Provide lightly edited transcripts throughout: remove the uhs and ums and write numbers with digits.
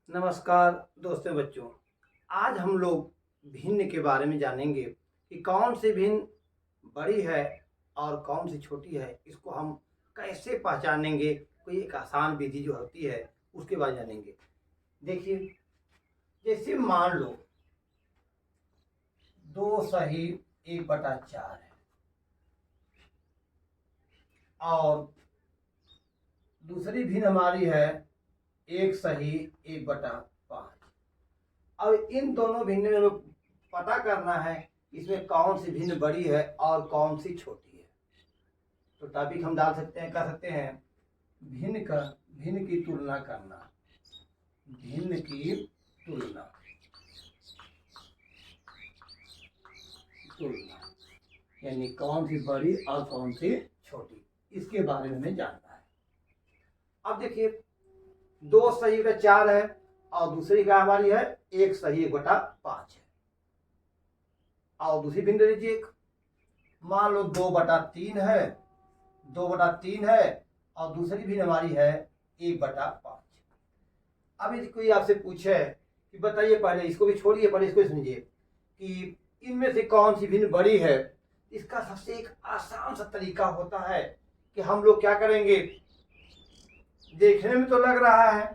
नमस्कार दोस्तों बच्चों। आज हम लोग भिन्न के बारे में जानेंगे कि कौन सी भिन्न बड़ी है और कौन सी छोटी है। इसको हम कैसे पहचानेंगे, कोई एक आसान विधि जो होती है उसके बारे में जानेंगे। देखिए, जैसे मान लो 2 सही 1/4 है और दूसरी भिन्न हमारी है 1 सही 1/5। अब इन दोनों भिन्न में हमें पता करना है इसमें कौन सी भिन्न बड़ी है और कौन सी छोटी है। तो टॉपिक हम डाल सकते हैं, कर सकते हैं भिन्न की तुलना करना। भिन्न की तुलना यानी कौन सी बड़ी और कौन सी छोटी, इसके बारे में हमें जानना है। अब देखिए, 2 सही 4 है और दूसरी क्या हमारी है 1 सही 1/5 है। और दूसरी भिन्न लीजिए, मान लो 2/3 है, 2/3 है और दूसरी भिन्न हमारी है 1/5। अब यदि कोई आपसे पूछे कि बताइए, पहले इसको भी छोड़िए, पहले इसको समझिए कि इनमें से कौन सी भिन्न बड़ी है। इसका सबसे एक आसान सा तरीका होता है कि हम लोग क्या करेंगे, देखने में तो लग रहा है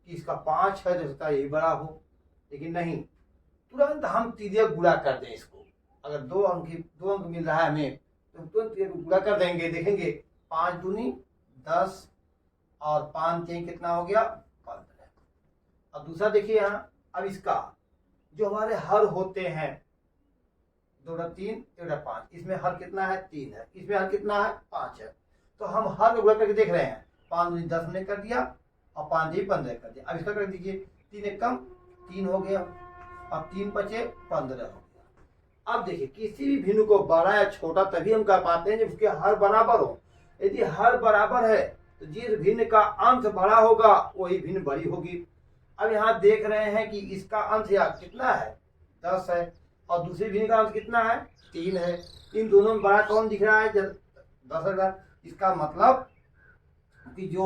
कि इसका 5 है तो इसका यही बड़ा हो, लेकिन नहीं, तुरंत हम तिर्यक गुणा कर दें इसको। अगर 2 अंक मिल रहा है हमें तो तुरंत गुणा कर देंगे। देखेंगे 5 दूनी 10 और 5 3 कितना हो गया 15। अब दूसरा देखिए यहाँ, अब इसका जो हमारे हर होते हैं 2/3 1/5, इसमें हर कितना है 3 है, इसमें हर कितना है 5 है। तो हम हर गुणा करके देख रहे हैं, 5 दूनी 10 हमने कर दिया और 5 3 15 कर दिया। अब इसका कर दीजिए, 3 एक कम 3 हो गया और 3 बचे 15 हो गया। अब देखिए, किसी भी भिन्न को बड़ा या छोटा तभी हम कर पाते हैं जब उसके हर बराबर हो। यदि हर बराबर है तो जिस भिन्न का अंश बड़ा होगा वही भिन्न बड़ी होगी। अब यहाँ देख रहे हैं कि इसका अंश या कितना है 10 है और दूसरी भिन्न का अंश कितना है 3 है। इन दोनों में बड़ा कौन दिख रहा है 10,000। इसका मतलब कि जो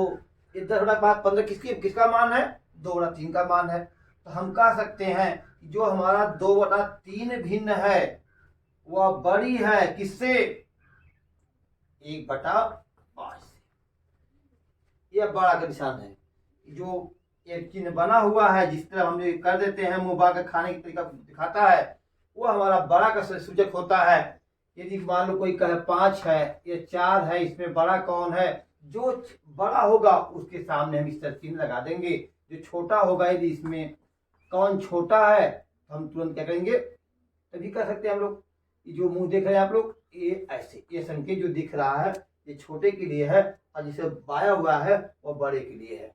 10/15 किसका मान है 2/3 का मान है। तो हम कह सकते हैं कि जो हमारा 2/3 भिन्न है वह बड़ी है किससे 1/5 से। यह बड़ा का निशान है। जो एक चिन्ह बना हुआ है जिस तरह हम कर देते हैं, मुंह बांध कर खाने की तरीका दिखाता है, वो हमारा बड़ा का सूचक होता है। यदि मान लो कोई कहे 5 है, ये 4 है, इसमें बड़ा कौन है, जो बड़ा होगा उसके सामने हम इस तरह चिन्ह लगा देंगे। जो छोटा होगा, यदि इसमें कौन छोटा है तो हम तुरंत क्या करेंगे, तभी कर सकते हैं हम लोग। जो मुंह देख रहे हैं आप लोग, ये ऐसे ये संकेत जो दिख रहा है ये छोटे के लिए है और जिसे बाया हुआ है वो बड़े के लिए है।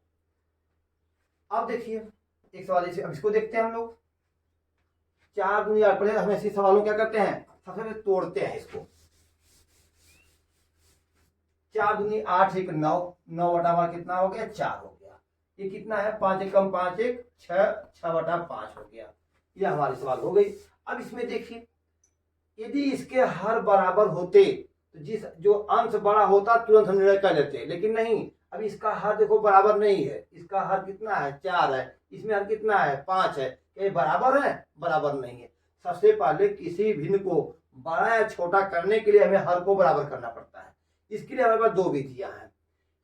अब देखिए एक सवाल जैसे, अब इसको देखते हैं हम लोग। 4 दूनी 8 पहले हम ऐसे सवालों क्या करते हैं, सबसे पहले तोड़ते हैं इसको। 4 दूनी 8 1 9, 9/हमारा कितना हो गया 4 हो गया। ये कितना है 5 1 कम 5 1 6, 6/5 हो गया। यह हमारी सवाल हो गई। अब इसमें देखिए, यदि इसके हर बराबर होते तो जो अंश बड़ा होता तुरंत हम निर्णय कर लेते, लेकिन नहीं। अब इसका हर देखो बराबर नहीं है, इसका हर कितना है 4 है, इसमें हर कितना है 5 है। ये बराबर है, बराबर नहीं है। सबसे पहले किसी भिन्न को बड़ा या छोटा करने के लिए हमें हर को बराबर करना पड़ता है। इसके लिए हमारे पास 2 विधियां हैं।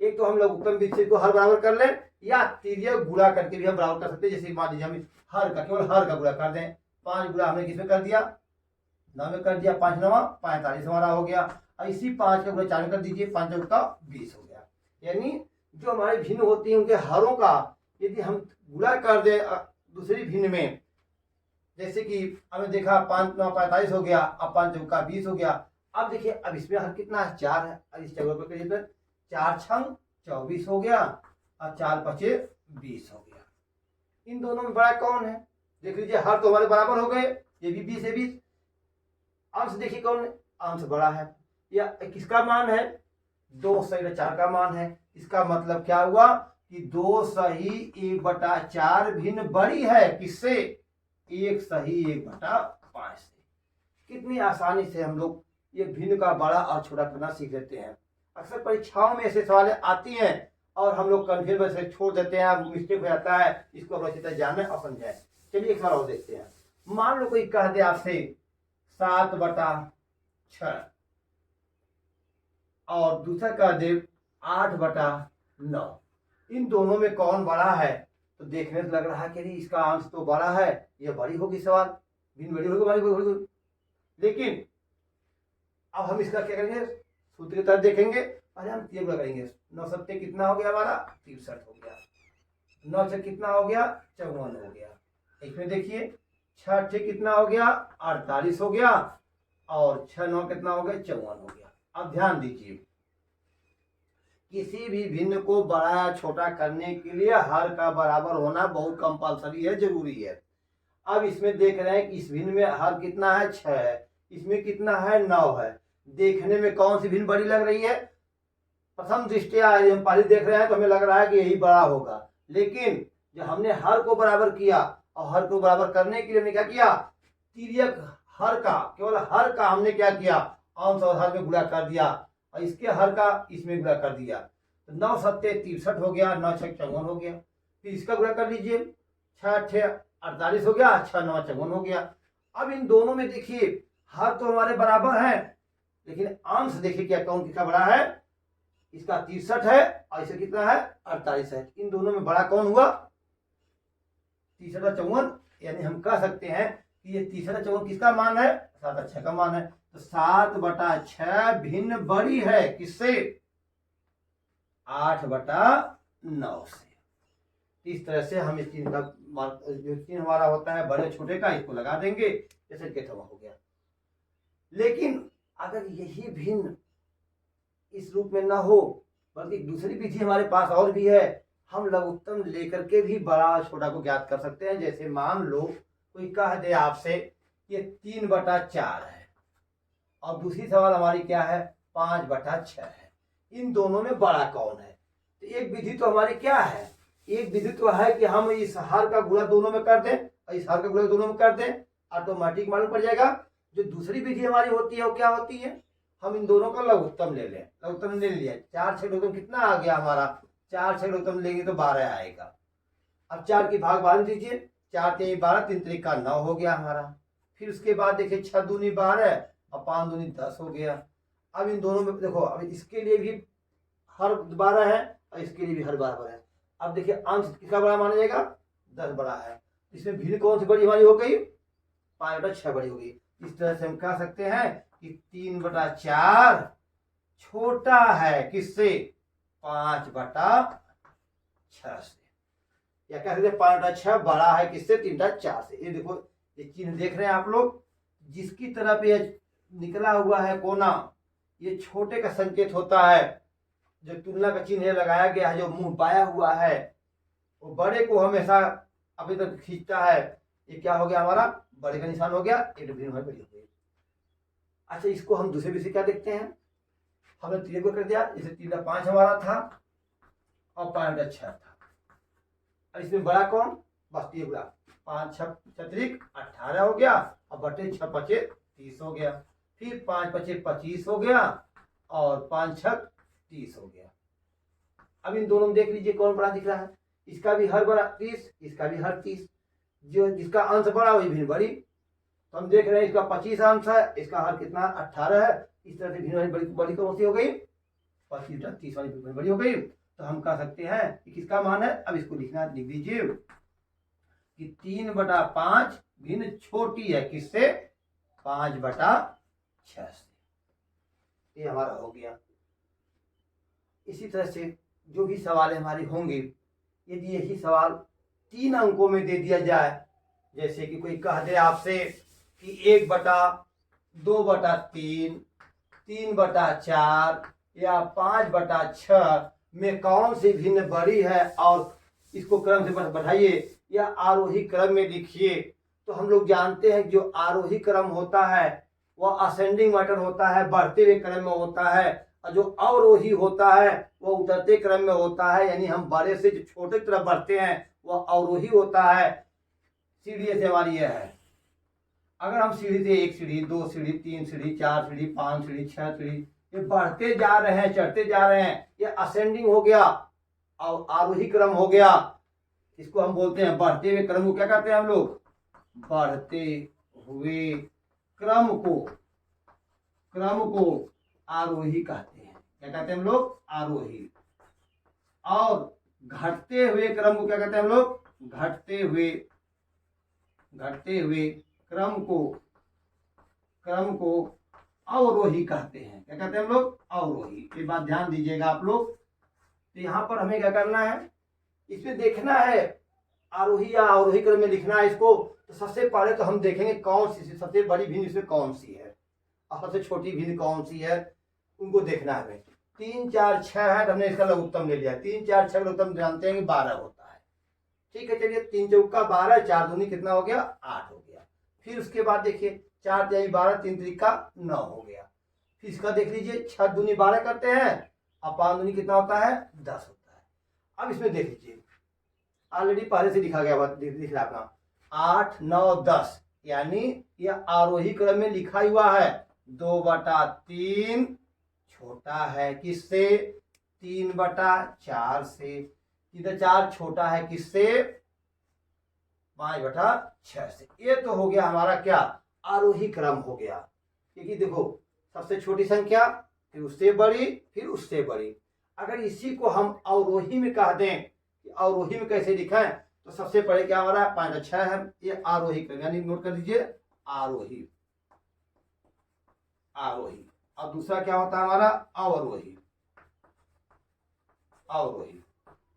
एक तो हम लोग उत्तम विधि को हर बराबर कर लें, या तिर्यक गुणा करके भी हम बराबर कर सकते हैं। जैसे मान लीजिए हम हर का केवल हर का गुणा कर दें। 5 गुणा हमने किसमें कर दिया 9 में कर दिया, 5 9 45 हमारा हो गया। और इसी 5 का गुणा 4 में कर दीजिए, 5 चौक का 20 हो गया। यानी जो हमारे भिन्न होती है उनके हरों का यदि हम गुणा कर दे दूसरी भिन्न में, जैसे कि हमें देखा 5 9 45 हो गया, अब 5 चौक का 20 हो गया। अब देखिए, अब इसमें हर कितना है 4 है, अब इस जगह पर करिए तो 4 6 24 हो गया और 4 5 20 हो गया। इन दोनों में बड़ा कौन है देख लीजिए, हर तो हमारे बराबर हो गए, ये भी 20 है 20। अंश देखिए कौन है, अंश बड़ा है। या किसका मान है 2 सही 4 का मान है। इसका मतलब क्या हुआ कि 2 सही 1/4 भिन्न बड़ी है किससे 1 सही 1/5 से। कितनी आसानी से हम लोग ये भिन्न का बड़ा और छोटा करना सीख लेते हैं। अक्सर परीक्षाओं में ऐसे सवाल आती हैं और हम लोग कन्फ्यूज वैसे छोड़ देते हैं, मिस्टेक हो जाता है, इसको अब अच्छी तरह जाने और समझाएं। चलिए एक बार और देखते हैं। मान लो कोई कह दे आपसे 7/6 और दूसरा कह दे 8/9, इन दोनों में कौन बड़ा है? तो देखने से लग रहा है कि नहीं इसका अंश तो बड़ा है, ये बड़ी होगी सवाल, भिन्न बड़ी होगी, बड़ी होगी। लेकिन अब हम इसका क्या करेंगे, सूत्र की तरफ देखेंगे, पहले हम तीन करेंगे। 9 सत्ते कितना हो गया हमारा? 63 हो गया। 9 से कितना हो गया? 54 हो गया। इसमें देखिए 6 से कितना हो गया? 48 हो गया, और 6 9 कितना हो गया? 54 हो गया। अब ध्यान दीजिए, किसी भी भिन्न को बड़ा या छोटा करने के लिए हर का बराबर होना बहुत कंपलसरी है, जरूरी है। अब इसमें देख रहे हैं कि इस भिन्न में हर कितना है? 6 है, इसमें कितना है? 9 है। देखने में कौन सी भिन्न बड़ी लग रही है? प्रथम दृष्टया हम पहले देख रहे हैं तो हमें लग रहा है कि यही बड़ा होगा, लेकिन जब हमने हर को बराबर किया और हर को बराबर करने के लिए हमने क्या किया? तिर्यक हर का, केवल हर का हमने क्या किया? अंश और हर में गुणा कर दिया, और इसके हर का इसमें गुणा कर दिया, तो 9 सत्ते 63 हो गया, 9 6 54 हो गया। फिर इसका गुणा कर लीजिए, 6 8 48 हो गया, 6 9 54 हो गया। अब इन दोनों में देखिए हर तो हमारे बराबर है, लेकिन अंश देखिए क्या कौन कितना बड़ा है? इसका 63 है और इसे कितना है? 48 है। इन दोनों में बड़ा कौन हुआ? 63 और 54, यानी हम कह सकते हैं कि ये 63 और 54 किसका मान है? 7/6 का मान है। तो 7/6 भिन्न बड़ी है किससे? 8/9 से। इस तरह से हम इस चीज का जो चिन्ह हमारा होता है बड़े छोटे का, इसको लगा देंगे, जैसे कि हो गया। लेकिन अगर यही भिन्न इस रूप में ना हो, बल्कि दूसरी विधि हमारे पास और भी है, हम लघुत्तम लेकर के भी बड़ा छोटा को ज्ञात कर सकते हैं। जैसे मान लो कोई कह दे आपसे ये 3/4 है, और दूसरी सवाल हमारी क्या है? 5/6 है। इन दोनों में बड़ा कौन है? तो एक विधि तो हमारी क्या है? एक विधि तो है कि हम इस हर का गुणा दोनों में कर दें और इस हर का गुणा दोनों में कर दें, ऑटोमेटिक मालूम पड़ जाएगा। जो दूसरी विधि हमारी होती है वो क्या होती है? हम इन दोनों का लघुत्तम ले लें। लघुत्तम ले लिया, 4 6 लघुत्तम कितना आ गया हमारा? 4 6 लघुत्तम लेंगे तो 12 आएगा। अब 4 की भाग बांध दीजिए, 4 3 12, 3 3 का 9 हो गया हमारा। फिर उसके बाद देखिए 6 दूनी 12 और 5 दूनी 10 हो गया। अब इन दोनों में देखो, अब इसके लिए भी हर 12 है और इसके लिए भी हर बराबर है। अब देखिए अंश किसका बड़ा माना जाएगा? 10 बड़ा है। इसमें भिन्न कौन सी बड़ी हमारी हो गई? 5/6 बड़ी हो गई। इस तरह से हम कह सकते हैं कि 3/4 छोटा है किससे? 5/6 से। या कह सकते हैं 5/6 बड़ा है किससे? 3/4 से। ये देखो, ये चिन्ह देख रहे हैं आप लोग, जिसकी तरफ ये निकला हुआ है कोना, ये छोटे का संकेत होता है। जो तुलना का चिन्ह लगाया गया है, जो मुंह पाया हुआ है, वो बड़े को हमेशा अभी तक खींचता है। ये क्या हो गया हमारा? बड़े का निशान हो गया, एक बड़ी हो गई। अच्छा, इसको हम दूसरे विषय क्या देखते हैं? हमने 3 को कर दिया, जैसे 3/5 हमारा था और 5/6 था। अब इसमें बड़ा कौन? बस 3 गुणा 5 6 छत्रिक 18 हो गया, और बटे 6 5 30 हो गया। फिर 5 5 25 हो गया, और 5 6 30 हो गया। अब इन दोनों में देख लीजिए कौन बड़ा दिख रहा है? इसका भी हर बड़ा 30, इसका भी हर 30। जो जिसका अंश बड़ा वही भिन्न बड़ी। तो हम देख रहे हैं इसका 25 अंश है, इसका हर कितना? 18 है। इस तरह से भिन्न बड़ी बड़ी कौन सी हो गई? 25 30 वाली भिन्न बड़ी हो गई। तो हम कह सकते हैं कि किसका मान है? अब इसको लिखना, लिख दीजिए कि 3/5 भिन्न छोटी है किससे? 5/6 से। ये हमारा हो गया। इसी तरह से जो भी सवाल हमारे होंगे, यदि यही सवाल 3 अंकों में दे दिया जाए, जैसे कि कोई कह दे आपसे कि 1/2/3, 3/4 या 5/6 में कौन सी भिन्न बड़ी है, और इसको क्रम से बढ़ाइए या आरोही क्रम में लिखिए। तो हम लोग जानते हैं जो आरोही क्रम होता है वह असेंडिंग मैटर होता है, बढ़ते हुए क्रम में होता है, और जो अवरोही होता है वह उतरते क्रम में होता है। यानी हम बड़े से जो छोटे की तरफ बढ़ते हैं वह अवरोही होता है। सीढ़ी से हमारी यह है, अगर हम सीढ़ी से 1 सीढ़ी 2 सीढ़ी 3 सीढ़ी 4 सीढ़ी 5 सीढ़ी 6 सीढ़ी ये बढ़ते जा रहे हैं, चढ़ते जा रहे हैं, ये असेंडिंग हो गया। और आरोही क्रम हो गया, इसको हम बोलते हैं बढ़ते हुए क्रम को क्या कहते हैं हम लोग, बढ़ते हुए क्रम को आरोही कहते हैं। क्या कहते हैं हम लोग, आरोही। और घटते हुए क्रम को क्या कहते हैं हम लोग, घटते हुए क्रम को अवरोही कहते हैं। क्या कहते हैं हम लोग, अवरोही। ये बात ध्यान दीजिएगा आप लोग। तो यहाँ पर हमें क्या करना है, इसमें देखना है आरोही या अवरोही क्रम में लिखना है इसको। तो सबसे पहले तो हम देखेंगे कौन सी सबसे बड़ी भिन्न इसमें कौन सी है और सबसे छोटी भिन्न कौन सी है, उनको देखना है हमें। 3 4 6 है तो हमने इसका लघुत्तम ले लिया। 3 4 6 लघुत्तम जानते हैं कि 12 होता है। ठीक है, चलिए 3 चौका 12, 4 दूनी कितना हो गया, 8 हो गया। फिर उसके बाद देखिए 4 तिहाई 12, 3 त्रिका 9 हो गया। फिर इसका देख लीजिए 6 दूनी 12 करते हैं और 5 दूनी कितना होता है, 10 होता है। अब इसमें देख लीजिए ऑलरेडी पहले से लिखा गया, दिख रहा अपना 8 9 10, यानी यह आरोही क्रम में लिखा हुआ है। 2/3 छोटा है किससे, 3/4 से। इधर 4 छोटा है किससे, 5/6 से। ये तो हो गया हमारा क्या, आरोही क्रम हो गया। क्योंकि देखो सबसे छोटी संख्या, फिर उससे बड़ी, फिर उससे बड़ी। अगर इसी को हम अवरोही में कह दें कि अवरोही में कैसे लिखें, तो सबसे पहले क्या हो रहा है, 5/6 है, ये आरोही क्रम, यानी नोट कर लीजिए आरोही। और दूसरा क्या होता है हमारा, अवरोही।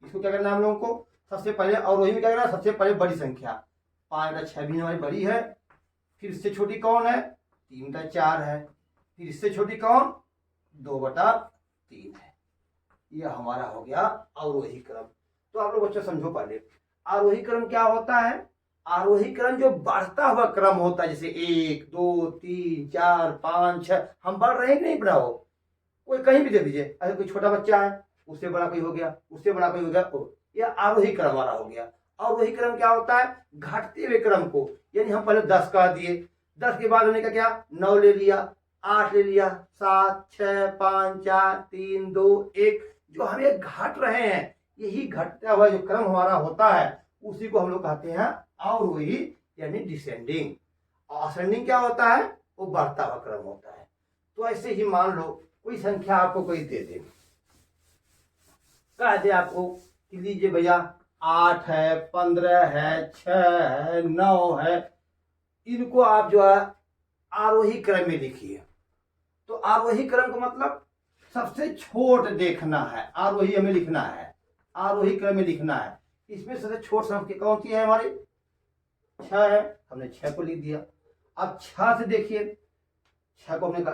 इसको क्या करना है हम लोगों को, सबसे पहले अवरोही में क्या करना है, सबसे पहले बड़ी संख्या 5/6 भी हमारी बड़ी है। फिर इससे छोटी कौन है, 3/4 है। फिर इससे छोटी कौन, 2/3 है। यह हमारा हो गया अवरोही क्रम। तो आप लोग बच्चों समझो पहले आरोही क्रम क्या होता है। आरोही क्रम जो बढ़ता हुआ क्रम होता है, जैसे 1 2 3 4 5 6, हम बढ़ रहे हैं कि नहीं बढ़ा हो, कोई कहीं भी दे दीजिए। अगर कोई छोटा बच्चा है, उससे बड़ा कोई हो गया, उससे बड़ा कोई हो गया, यह आरोही क्रम वाला हो गया। अवरोही क्रम क्या होता है, घटते हुए क्रम को, यानी हम पहले 10 कह दिए, 10 के बाद हमने क्या 9 ले लिया, 8 ले लिया, 7 6 5 4 3 2 1, जो हमें घट रहे हैं, यही घटता हुआ जो क्रम हमारा होता है उसी को हम लोग कहते हैं अवरोही, यानी डिसेंडिंग। और असेंडिंग क्या होता है, वो बढ़ता हुआ क्रम होता है। तो ऐसे ही मान लो कोई संख्या आपको कोई दे दे, कह दे आपको कि लीजिए भैया 8 है, 15 है, 6 है, 9 है, इनको आप जो है आरोही क्रम में लिखिए। तो आरोही क्रम का मतलब सबसे छोट देखना है, आरोही हमें लिखना है, आरोही क्रम में लिखना है। इसमें सबसे छोट संख्या कौन सी है हमारी, 6 है, हमने 6 को लिख दिया। अब 6 से देखिए, 6 को हमने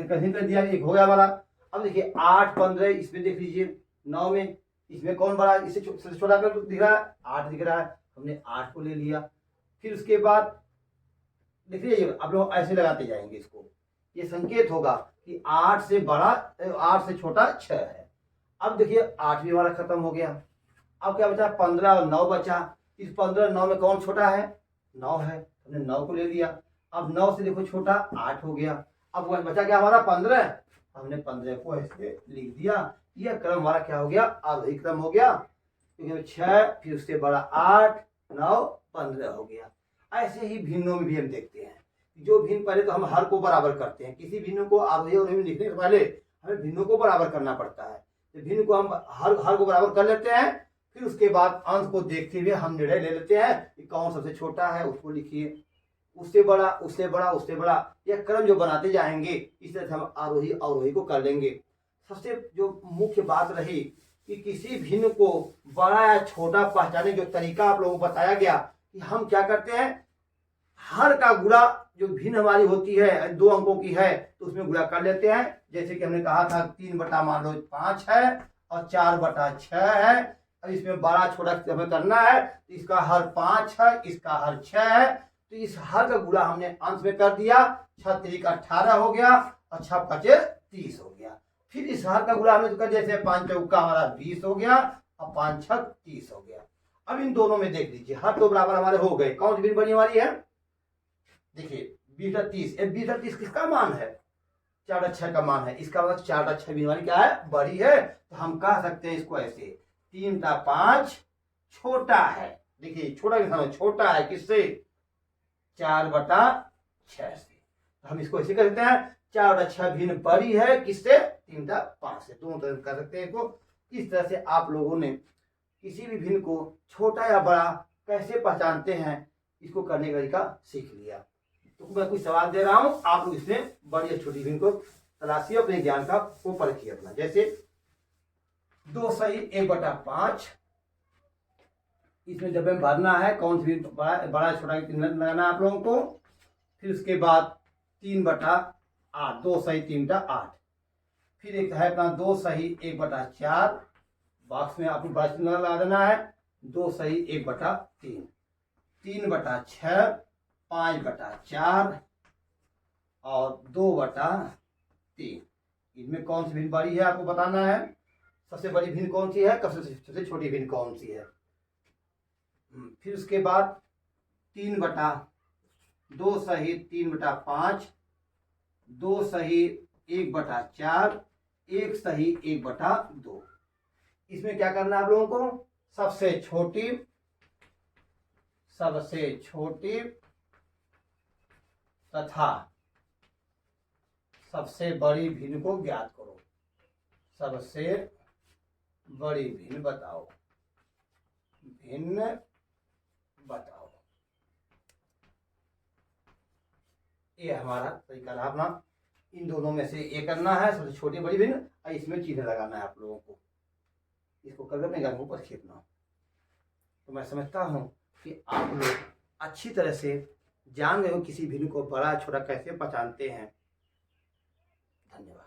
कहीं कर दिया, एक हो गया हमारा। अब देखिए 8 15, इसमें देख लीजिए 9 में, इसमें कौन बड़ा, इससे सबसे छोटा कर दिख रहा है, 8 दिख रहा है, हमने 8 को ले लिया। फिर उसके बाद देखिए आप लोग ऐसे लगाते जाएंगे इसको, ये संकेत होगा कि 8 से बड़ा 8 से छोटा 6 है। अब देखिए 8 भी हमारा खत्म हो गया। अब क्या बचा, 15 और 9 बचा। इस 15 9 में कौन छोटा है, 9 है, हमने 9 को ले लिया। अब 9 से देखो छोटा 8 हो गया। अब बचा क्या हमारा 15, हमने 15 को ऐसे लिख दिया। यह क्रम हमारा क्या हो गया, आरोही क्रम हो गया, क्योंकि 6 फिर उससे बड़ा 8 9 15 हो गया। ऐसे ही भिन्नों में भी हम देखते हैं, जो भिन्न पहले तो हम हर को बराबर करते हैं, किसी भिन्न को आरोही अवरोही में लिखने से पहले हमें भिन्नों को बराबर करना पड़ता है। तो भिन्न को हम हर को बराबर कर लेते हैं, फिर उसके बाद अंश को देखते हुए हम निर्णय ले लेते हैं कि कौन सबसे छोटा है, उसको लिखिए, उससे बड़ा, उससे बड़ा, उससे बड़ा। यह क्रम जो बनाते जाएंगे, इस तरह से हम आरोही अवरोही को कर लेंगे। सबसे जो मुख्य बात रही कि किसी भिन्न को बड़ा या छोटा पहचाने जो तरीका आप लोगों को बताया गया कि हम क्या करते हैं, हर का गुणा जो भिन्न हमारी होती है 2 अंकों की है तो उसमें गुणा कर लेते हैं। जैसे कि हमने कहा था 3 बटा मान लो 5 है और 4/6 है। अब इसमें बड़ा छोटा हमें करना है, तो इसका हर 5 है, इसका हर 6 है, तो इस हर का गुणा हमने अंश में कर दिया। 6 3 18 हो गया और 6 5 30 हो गया। फिर इस हर का गुणा हमने तो कर दिया, जैसे 5 चौका हमारा 20 हो गया और 5 6 30 हो गया। अब इन दोनों में देख लीजिए हर 2 बराबर हमारे हो गए। कौन सी भिन्न बनी हमारी है, देखिए 20/30। 20/30 किसका मान है, 4/6 का मान है। इसका मतलब 4/6 भी हमारी क्या है, बड़ी है। तो हम कह सकते हैं इसको ऐसे 3 बटा 5 छोटा है। देखिए छोटा के सामने छोटा है किससे? 4 बटा 6 से। तो हम इसको ऐसे कर सकते हैं 4 बटा 6 भिन्न बड़ी है किससे? 3 बटा 5 से। दोनों तरह कर सकते हैं इसको। इस तरह से आप लोगों ने किसी भी भिन्न को छोटा या बड़ा कैसे पहचानते हैं इसको करने का तरीका सीख लिया। तो मैं कुछ सवाल दे रहा हूं, आप लोग इसमें बड़ी या छोटी भिन्न को तलाशिए, अपने ज्ञान का वो परखिए अपना। जैसे 2 सही 1 बटा 5, इसमें डब्बे में भरना है कौन सी भिन्न बड़ा छोटा लगाना है आप लोगों को। फिर उसके बाद 3 बटा 8, 2 सही 3 बटा 8। फिर एक है अपना 2 सही 1 बटा 4, बॉक्स में आपको बड़ा चिन्ह लगा देना है। 2 सही 1 बटा 3, 3 बटा 6, 5 बटा 4 और 2 बटा 3। इनमें कौन सी भिन्न बड़ी है आपको बताना है। सबसे बड़ी भिन्न कौन सी है, सबसे छोटी भिन्न कौन सी है। फिर उसके बाद 3 बटा 2 सही 3 बटा 5, 2 सही 1 बटा 4, 1 सही 1 बटा 2। इसमें क्या करना है आप लोगों को? सबसे छोटी तथा सबसे बड़ी भिन्न को ज्ञात करो। सबसे बड़ी भिन्न बताओ, ये हमारा तरीका रहा अपना। इन दोनों में से ये करना है, सबसे छोटी बड़ी भिन्न, और इसमें चिन्ह लगाना है आप लोगों को। इसको करके अपने घर पर खेपना। तो मैं समझता हूँ कि आप लोग अच्छी तरह से जान गए हो किसी भिन्न को बड़ा छोटा कैसे पहचानते हैं। धन्यवाद।